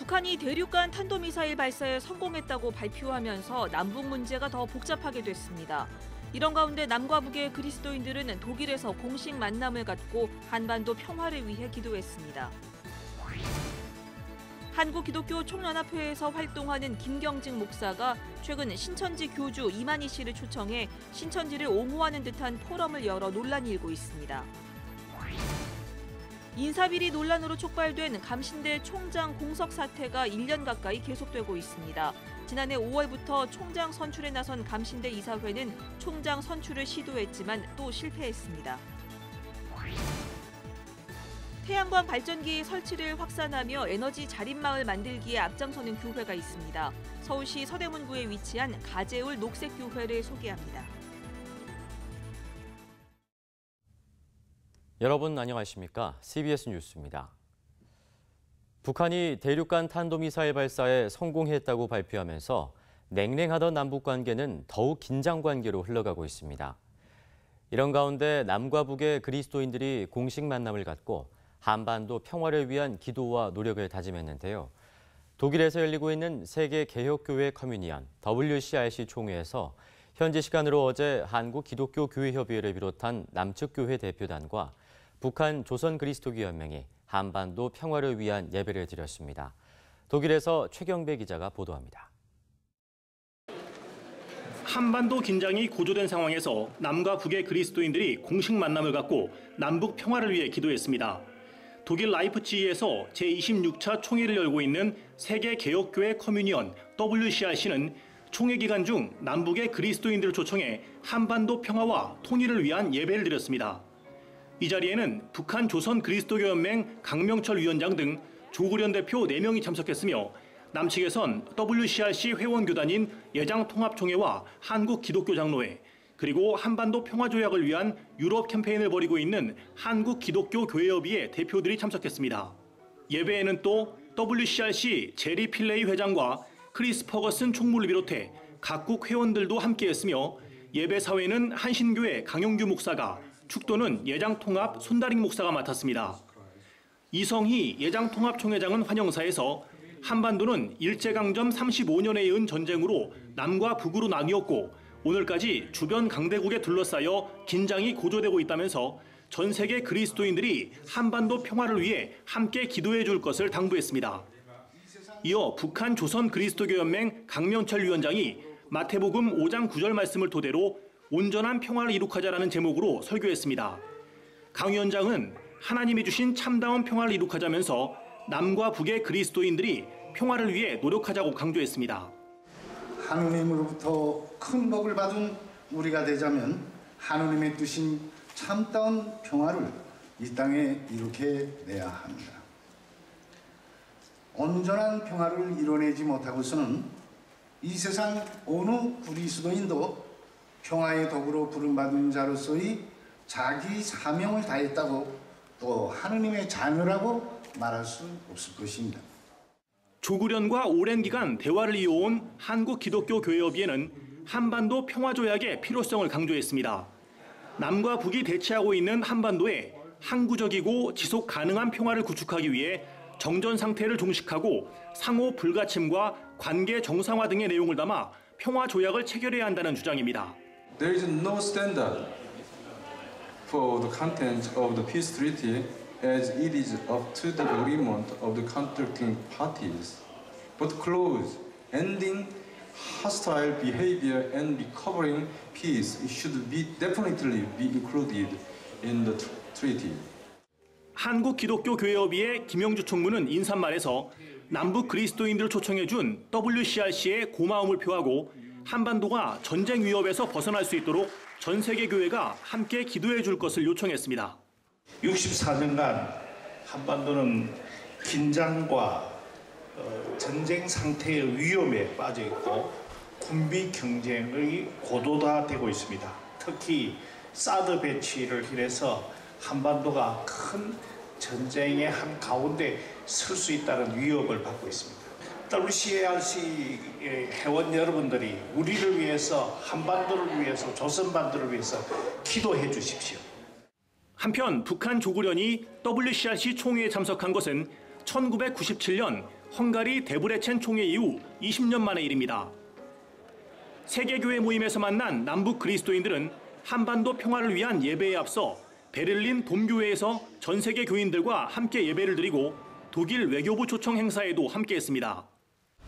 북한이 대륙간 탄도미사일 발사에 성공했다고 발표하면서 남북 문제가 더 복잡하게 됐습니다. 이런 가운데 남과 북의 그리스도인들은 독일에서 공식 만남을 갖고 한반도 평화를 위해 기도했습니다. 한국기독교총연합회에서 활동하는 김경직 목사가 최근 신천지 교주 이만희 씨를 초청해 신천지를 옹호하는 듯한 포럼을 열어 논란이 일고 있습니다. 인사비리 논란으로 촉발된 감신대 총장 공석 사태가 1년 가까이 계속되고 있습니다. 지난해 5월부터 총장 선출에 나선 감신대 이사회는 총장 선출을 시도했지만 또 실패했습니다. 태양광 발전기 설치를 확산하며 에너지 자립마을 만들기에 앞장서는 교회가 있습니다. 서울시 서대문구에 위치한 가재울 녹색교회를 소개합니다. 여러분 안녕하십니까? CBS 뉴스입니다. 북한이 대륙간 탄도미사일 발사에 성공했다고 발표하면서 냉랭하던 남북관계는 더욱 긴장관계로 흘러가고 있습니다. 이런 가운데 남과 북의 그리스도인들이 공식 만남을 갖고 한반도 평화를 위한 기도와 노력을 다짐했는데요. 독일에서 열리고 있는 세계개혁교회 커뮤니언 WCRC 총회에서 현지 시간으로 어제 한국기독교교회협의회를 비롯한 남측 교회 대표단과 북한 조선그리스도교연맹이 한반도 평화를 위한 예배를 드렸습니다. 독일에서 최경배 기자가 보도합니다. 한반도 긴장이 고조된 상황에서 남과 북의 그리스도인들이 공식 만남을 갖고 남북 평화를 위해 기도했습니다. 독일 라이프치히에서 제26차 총회를 열고 있는 세계개혁교회 커뮤니언 WCRC는 총회 기간 중 남북의 그리스도인들을 초청해 한반도 평화와 통일을 위한 예배를 드렸습니다. 이 자리에는 북한 조선그리스도교연맹 강명철 위원장 등 조국련 대표 4명이 참석했으며 남측에선 WCRC 회원교단인 예장통합총회와 한국기독교장로회, 그리고 한반도 평화조약을 위한 유럽 캠페인을 벌이고 있는 한국기독교교회협의회 대표들이 참석했습니다. 예배에는 또 WCRC 제리 필레이 회장과 크리스 퍼거슨 총무를 비롯해 각국 회원들도 함께했으며 예배 사회는 한신교회 강용규 목사가, 축도는 예장통합 손다링 목사가 맡았습니다. 이성희 예장통합총회장은 환영사에서 한반도는 일제강점 35년에 이은 전쟁으로 남과 북으로 나뉘었고 오늘까지 주변 강대국에 둘러싸여 긴장이 고조되고 있다면서 전 세계 그리스도인들이 한반도 평화를 위해 함께 기도해 줄 것을 당부했습니다. 이어 북한 조선그리스도교연맹 강명철 위원장이 마태복음 5장 9절 말씀을 토대로 온전한 평화를 이룩하자라는 제목으로 설교했습니다. 강 위원장은 하나님이 주신 참다운 평화를 이룩하자면서 남과 북의 그리스도인들이 평화를 위해 노력하자고 강조했습니다. 하느님으로부터 큰 복을 받은 우리가 되자면 하느님의 뜻인 참다운 평화를 이 땅에 이룩해내야 합니다. 온전한 평화를 이뤄내지 못하고서는 이 세상 어느 그리스도인도 평화의 도구로 부름받은 자로서의 자기 사명을 다했다고 또 하느님의 자녀라고 말할 수 없을 것입니다. 조국련과 오랜 기간 대화를 이어온 한국기독교교회협의회는 한반도 평화조약의 필요성을 강조했습니다. 남과 북이 대치하고 있는 한반도에 항구적이고 지속 가능한 평화를 구축하기 위해 정전 상태를 종식하고 상호 불가침과 관계 정상화 등의 내용을 담아 평화조약을 체결해야 한다는 주장입니다. There is no standard for the content of the peace treaty as it is up to the agreement of the contracting parties. But clause ending hostile behavior and recovering peace should definitely be included in the treaty. 한국기독교교회협의회 김영주 총무는 인사말에서 남북 그리스도인들을 초청해준 WCRC에 고마움을 표하고 한반도가 전쟁 위협에서 벗어날 수 있도록 전 세계 교회가 함께 기도해 줄 것을 요청했습니다. 64년간 한반도는 긴장과 전쟁 상태의 위험에 빠져 있고 군비 경쟁의 고도화되고 있습니다. 특히 사드 배치를 인해서 한반도가 큰 전쟁의 한 가운데 설 수 있다는 위협을 받고 있습니다. WCRC 회원 여러분들이 우리를 위해서, 한반도를 위해서, 조선반도를 위해서 기도해 주십시오. 한편 북한 조국련이 WCRC 총회에 참석한 것은 1997년 헝가리 데브레첸 총회 이후 20년 만의 일입니다. 세계교회 모임에서 만난 남북 그리스도인들은 한반도 평화를 위한 예배에 앞서 베를린 돔교회에서 전 세계 교인들과 함께 예배를 드리고 독일 외교부 초청 행사에도 함께했습니다.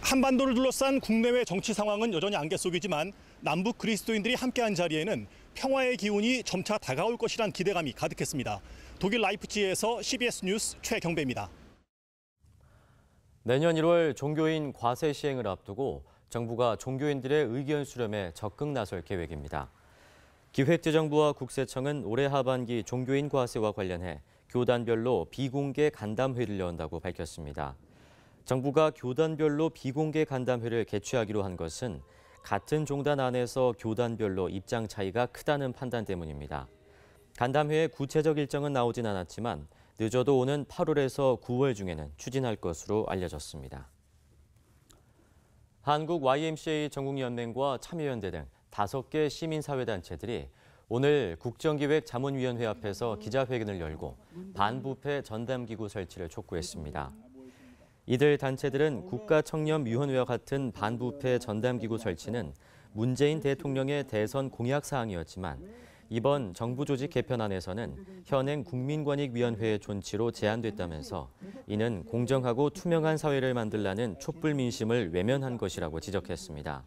한반도를 둘러싼 국내외 정치 상황은 여전히 안개 속이지만 남북 그리스도인들이 함께한 자리에는 평화의 기운이 점차 다가올 것이란 기대감이 가득했습니다. 독일 라이프치히에서 CBS 뉴스 최경배입니다. 내년 1월 종교인 과세 시행을 앞두고 정부가 종교인들의 의견 수렴에 적극 나설 계획입니다. 기획재정부와 국세청은 올해 하반기 종교인 과세와 관련해 교단별로 비공개 간담회를 연다고 밝혔습니다. 정부가 교단별로 비공개 간담회를 개최하기로 한 것은 같은 종단 안에서 교단별로 입장 차이가 크다는 판단 때문입니다. 간담회의 구체적 일정은 나오진 않았지만 늦어도 오는 8월에서 9월 중에는 추진할 것으로 알려졌습니다. 한국 YMCA 전국연맹과 참여연대 등 5개 시민사회단체들이 오늘 국정기획자문위원회 앞에서 기자회견을 열고 반부패 전담기구 설치를 촉구했습니다. 이들 단체들은 국가청렴위원회와 같은 반부패 전담기구 설치는 문재인 대통령의 대선 공약 사항이었지만 이번 정부 조직 개편안에서는 현행 국민권익위원회의 존치로 제한됐다면서 이는 공정하고 투명한 사회를 만들라는 촛불 민심을 외면한 것이라고 지적했습니다.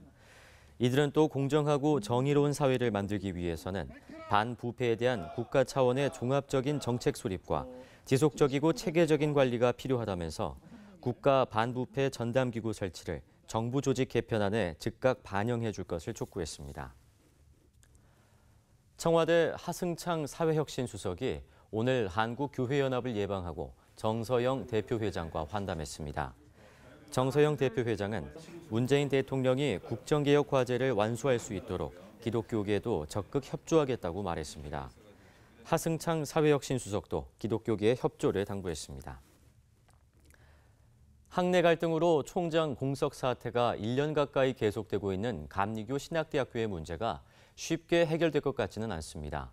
이들은 또 공정하고 정의로운 사회를 만들기 위해서는 반부패에 대한 국가 차원의 종합적인 정책 수립과 지속적이고 체계적인 관리가 필요하다면서 국가 반부패 전담기구 설치를 정부 조직 개편안에 즉각 반영해 줄 것을 촉구했습니다. 청와대 하승창 사회혁신수석이 오늘 한국교회연합을 예방하고 정서영 대표회장과 환담했습니다. 정서영 대표회장은 문재인 대통령이 국정개혁 과제를 완수할 수 있도록 기독교계에도 적극 협조하겠다고 말했습니다. 하승창 사회혁신수석도 기독교계의 협조를 당부했습니다. 학내 갈등으로 총장 공석 사태가 1년 가까이 계속되고 있는 감리교 신학대학교의 문제가 쉽게 해결될 것 같지는 않습니다.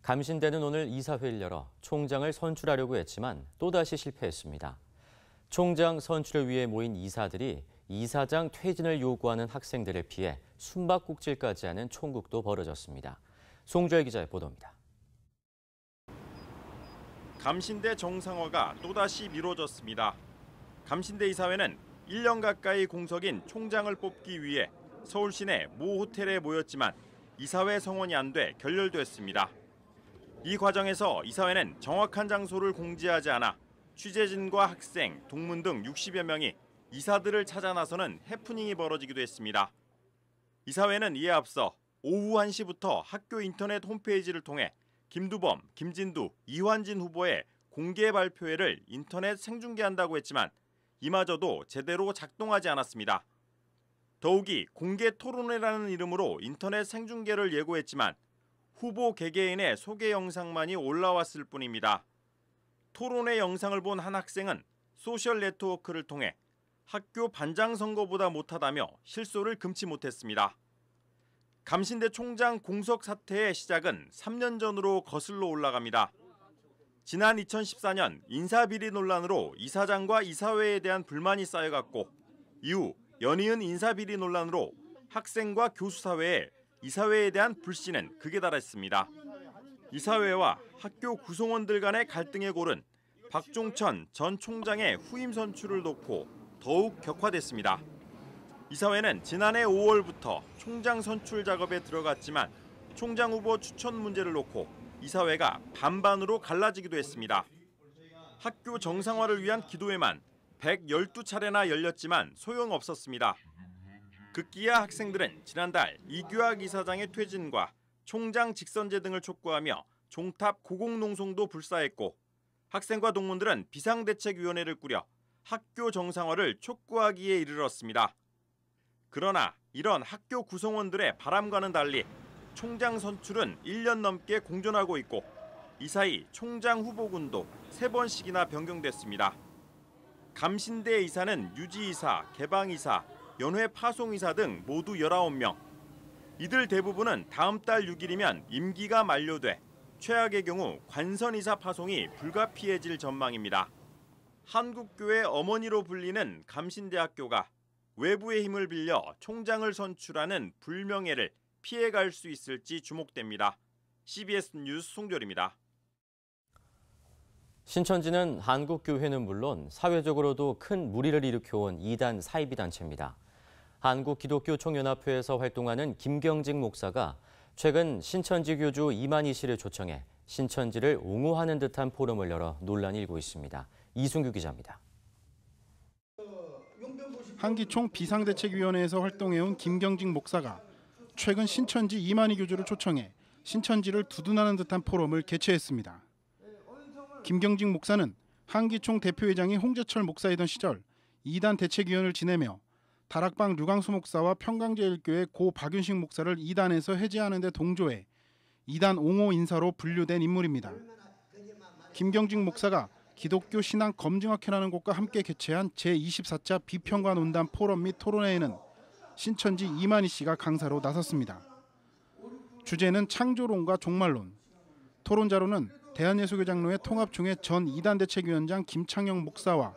감신대는 오늘 이사회를 열어 총장을 선출하려고 했지만 또다시 실패했습니다. 총장 선출을 위해 모인 이사들이 이사장 퇴진을 요구하는 학생들을 피해 숨바꼭질까지 하는 총극도 벌어졌습니다. 송주열 기자의 보도입니다. 감신대 정상화가 또다시 미뤄졌습니다. 감신대 이사회는 1년 가까이 공석인 총장을 뽑기 위해 서울 시내 모 호텔에 모였지만 이사회 성원이 안 돼 결렬됐습니다. 이 과정에서 이사회는 정확한 장소를 공지하지 않아 취재진과 학생, 동문 등 60여 명이 이사들을 찾아 나서는 해프닝이 벌어지기도 했습니다. 이사회는 이에 앞서 오후 1시부터 학교 인터넷 홈페이지를 통해 김두범, 김진두, 이환진 후보의 공개 발표회를 인터넷 생중계한다고 했지만 이마저도 제대로 작동하지 않았습니다. 더욱이 공개 토론회라는 이름으로 인터넷 생중계를 예고했지만 후보 개개인의 소개 영상만이 올라왔을 뿐입니다. 토론회 영상을 본 한 학생은 소셜 네트워크를 통해 학교 반장 선거보다 못하다며 실소를 금치 못했습니다. 감신대 총장 공석 사태의 시작은 3년 전으로 거슬러 올라갑니다. 지난 2014년 인사비리 논란으로 이사장과 이사회에 대한 불만이 쌓여갔고 이후 연이은 인사비리 논란으로 학생과 교수사회에 이사회에 대한 불신은 극에 달했습니다. 이사회와 학교 구성원들 간의 갈등의 골은 박종천 전 총장의 후임 선출을 놓고 더욱 격화됐습니다. 이사회는 지난해 5월부터 총장 선출 작업에 들어갔지만 총장 후보 추천 문제를 놓고 이사회가 반반으로 갈라지기도 했습니다. 학교 정상화를 위한 기도회만 112차례나 열렸지만 소용없었습니다. 극기야 학생들은 지난달 이규학 이사장의 퇴진과 총장 직선제 등을 촉구하며 종탑 고공농성도 불사했고 학생과 동문들은 비상대책위원회를 꾸려 학교 정상화를 촉구하기에 이르렀습니다. 그러나 이런 학교 구성원들의 바람과는 달리 총장 선출은 1년 넘게 공전하고 있고 이 사이 총장 후보군도 3번씩이나 변경됐습니다. 감신대 이사는 유지이사, 개방이사, 연회 파송이사 등 모두 19명. 이들 대부분은 다음 달 6일이면 임기가 만료돼 최악의 경우 관선이사 파송이 불가피해질 전망입니다. 한국교회 어머니로 불리는 감신대학교가 외부의 힘을 빌려 총장을 선출하는 불명예를 피해갈 수 있을지 주목됩니다. CBS 뉴스 송졸입니다. 신천지는 한국교회는 물론 사회적으로도 큰 물의를 일으켜온 이단 사이비 단체입니다. 한국기독교총연합회에서 활동하는 김경직 목사가 최근 신천지 교주 이만희 씨를 초청해 신천지를 옹호하는 듯한 포럼을 열어 논란이 일고 있습니다. 이순규 기자입니다. 한기총 비상대책위원회에서 활동해온 김경직 목사가 최근 신천지 이만희 교주를 초청해 신천지를 두둔하는 듯한 포럼을 개최했습니다. 김경직 목사는 한기총 대표회장이 홍재철 목사이던 시절 이단 대책위원을 지내며 다락방 류광수 목사와 평강제일교회 고 박윤식 목사를 이단에서 해제하는 데 동조해 이단 옹호 인사로 분류된 인물입니다. 김경직 목사가 기독교 신앙 검증학회라는 곳과 함께 개최한 제24차 비평가 논단 포럼 및 토론회에는 신천지 이만희 씨가 강사로 나섰습니다. 주제는 창조론과 종말론. 토론자로는 대한예수교장로회 통합총회 전 이단대책위원장 김창영 목사와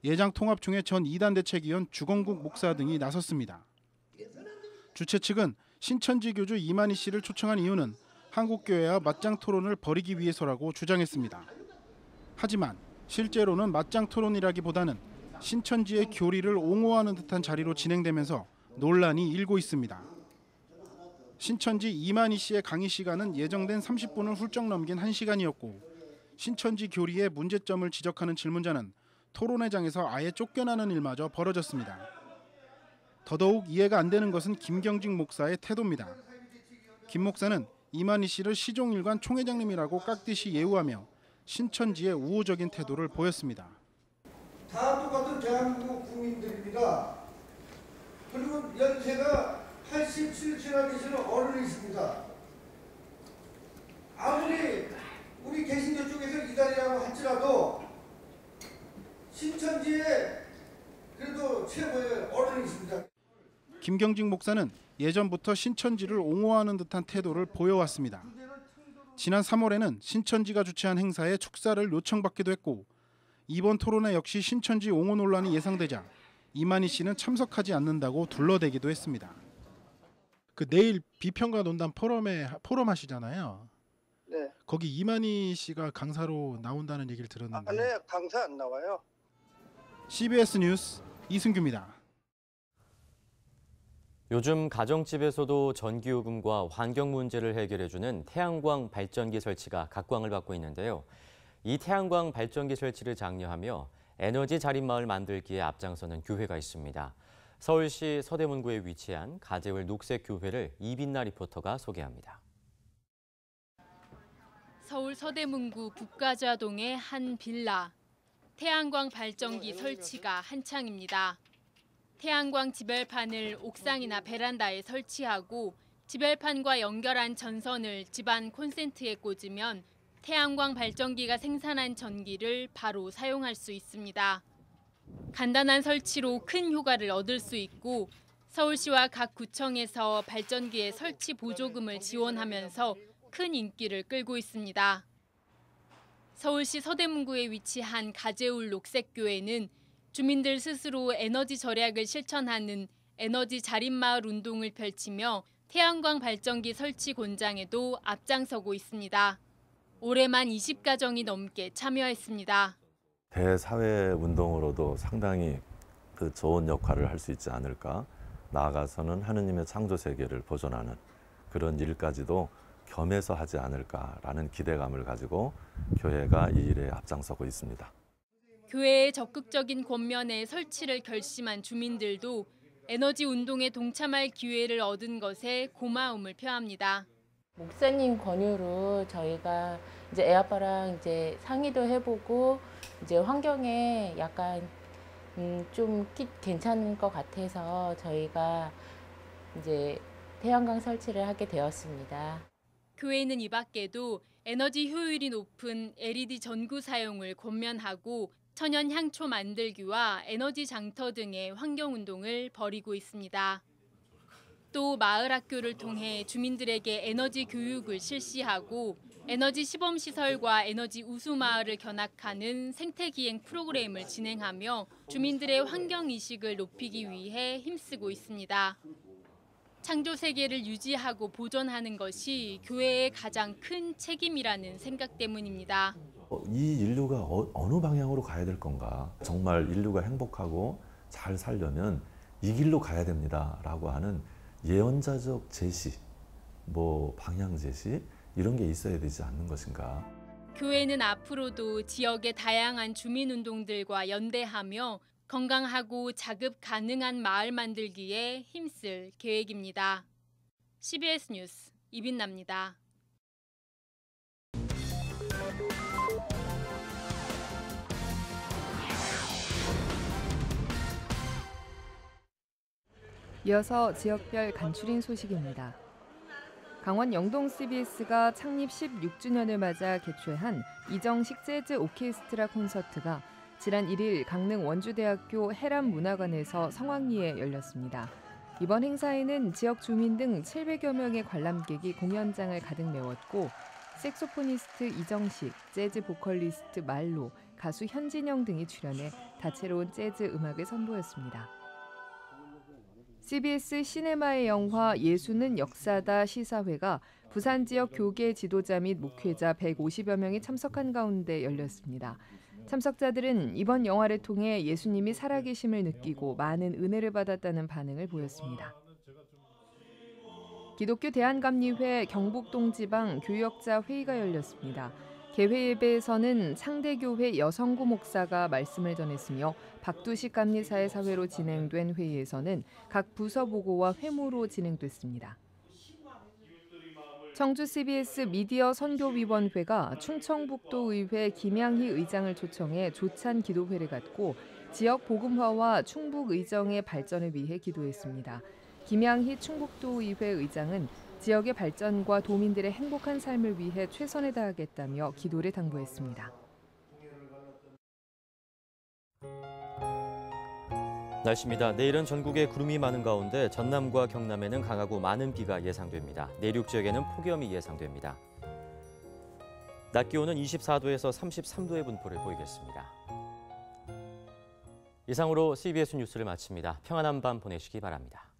예장통합총회 전 이단대책위원 주건국 목사 등이 나섰습니다. 주최 측은 신천지 교주 이만희 씨를 초청한 이유는 한국교회와 맞짱 토론을 벌이기 위해서라고 주장했습니다. 하지만 실제로는 맞짱 토론이라기보다는 신천지의 교리를 옹호하는 듯한 자리로 진행되면서 논란이 일고 있습니다. 신천지 이만희 씨의 강의 시간은 예정된 30분을 훌쩍 넘긴 1시간이었고 신천지 교리의 문제점을 지적하는 질문자는 토론회장에서 아예 쫓겨나는 일마저 벌어졌습니다. 더더욱 이해가 안 되는 것은 김경직 목사의 태도입니다. 김 목사는 이만희 씨를 시종일관 총회장님이라고 깍듯이 예우하며 신천지의 우호적인 태도를 보였습니다. 다 똑같은 대한민국 국민들입니다. 그리고 연세가 87세나 되시는 어른이십니다. 아무리 우리 개신교 쪽에서 이단이라고 할지라도 신천지의 그래도 최고의 어른이십니다. 김경직 목사는 예전부터 신천지를 옹호하는 듯한 태도를 보여왔습니다. 지난 3월에는 신천지가 주최한 행사에 축사를 요청받기도 했고 이번 토론회 역시 신천지 옹호 논란이 예상되자 이만희 씨는 참석하지 않는다고 둘러대기도 했습니다. 그 내일 비평가 논단 포럼 하시잖아요. 네. 거기 이만희 씨가 강사로 나온다는 얘기를 들었는데. 네, 강사 안 나와요. CBS 뉴스 이순규입니다. 요즘 가정집에서도 전기요금과 환경 문제를 해결해주는 태양광 발전기 설치가 각광을 받고 있는데요. 이 태양광 발전기 설치를 장려하며 에너지 자립마을 만들기에 앞장서는 교회가 있습니다. 서울시 서대문구에 위치한 가재울 녹색교회를 이빈나 리포터가 소개합니다. 서울 서대문구 북가좌동의 한 빌라. 태양광 발전기 설치가 한창입니다. 태양광 지별판을 옥상이나 베란다에 설치하고 지별판과 연결한 전선을 집안 콘센트에 꽂으면 태양광 발전기가 생산한 전기를 바로 사용할 수 있습니다. 간단한 설치로 큰 효과를 얻을 수 있고 서울시와 각 구청에서 발전기의 설치 보조금을 지원하면서 큰 인기를 끌고 있습니다. 서울시 서대문구에 위치한 가재울 녹색교회는 주민들 스스로 에너지 절약을 실천하는 에너지 자립마을 운동을 펼치며 태양광 발전기 설치 권장에도 앞장서고 있습니다. 올해만 20가정이 넘게 참여했습니다. 대사회 운동으로도 상당히 그 좋은 역할을 할 수 있지 않을까. 나아가서는 하느님의 창조 세계를 보존하는 그런 일까지도 겸해서 하지 않을까라는 기대감을 가지고 교회가 이 일에 앞장서고 있습니다. 교회의 적극적인 권면에 설치를 결심한 주민들도 에너지 운동에 동참할 기회를 얻은 것에 고마움을 표합니다. 목사님 권유로 저희가 이제 애 아빠랑 이제 상의도 해보고 이제 환경에 약간 좀 괜찮은 것 같아서 저희가 이제 태양광 설치를 하게 되었습니다. 교회는 이 밖에도 에너지 효율이 높은 LED 전구 사용을 권면하고 천연 향초 만들기와 에너지 장터 등의 환경운동을 벌이고 있습니다. 또 마을 학교를 통해 주민들에게 에너지 교육을 실시하고 에너지 시범시설과 에너지 우수마을을 견학하는 생태기행 프로그램을 진행하며 주민들의 환경이식을 높이기 위해 힘쓰고 있습니다. 창조세계를 유지하고 보존하는 것이 교회의 가장 큰 책임이라는 생각 때문입니다. 이 인류가 어느 방향으로 가야 될 건가? 정말 인류가 행복하고 잘 살려면 이 길로 가야 됩니다라고 하는 예언자적 제시, 방향 제시 이런 게 있어야 되지 않는 것인가? 교회는 앞으로도 지역의 다양한 주민운동들과 연대하며 건강하고 자급 가능한 마을 만들기에 힘쓸 계획입니다. CBS 뉴스 이빈나입니다. 이어서 지역별 간추린 소식입니다. 강원 영동 CBS가 창립 16주년을 맞아 개최한 이정식 재즈 오케스트라 콘서트가 지난 1일 강릉 원주대학교 해람문화관에서 성황리에 열렸습니다. 이번 행사에는 지역 주민 등 700여 명의 관람객이 공연장을 가득 메웠고 색소포니스트 이정식, 재즈 보컬리스트 말로, 가수 현진영 등이 출연해 다채로운 재즈 음악을 선보였습니다. CBS 시네마의 영화 예수는 역사다 시사회가 부산 지역 교계 지도자 및 목회자 150여 명이 참석한 가운데 열렸습니다. 참석자들은 이번 영화를 통해 예수님이 살아계심을 느끼고 많은 은혜를 받았다는 반응을 보였습니다. 기독교 대한감리회 경북동지방 교역자 회의가 열렸습니다. 개회 예배에서는 창대교회 여성구 목사가 말씀을 전했으며 박두식 감리사의 사회로 진행된 회의에서는 각 부서 보고와 회무로 진행됐습니다. 청주 CBS 미디어 선교위원회가 충청북도의회 김양희 의장을 초청해 조찬 기도회를 갖고 지역 복음화와 충북의정의 발전을 위해 기도했습니다. 김양희 충북도의회 의장은 지역의 발전과 도민들의 행복한 삶을 위해 최선을 다하겠다며 기도를 당부했습니다. 날씨입니다. 내일은 전국에 구름이 많은 가운데 전남과 경남에는 강하고 많은 비가 예상됩니다. 내륙 지역에는 폭염이 예상됩니다. 낮 기온은 24도에서 33도의 분포를 보이겠습니다. 이상으로 CBS 뉴스를 마칩니다. 평안한 밤 보내시기 바랍니다.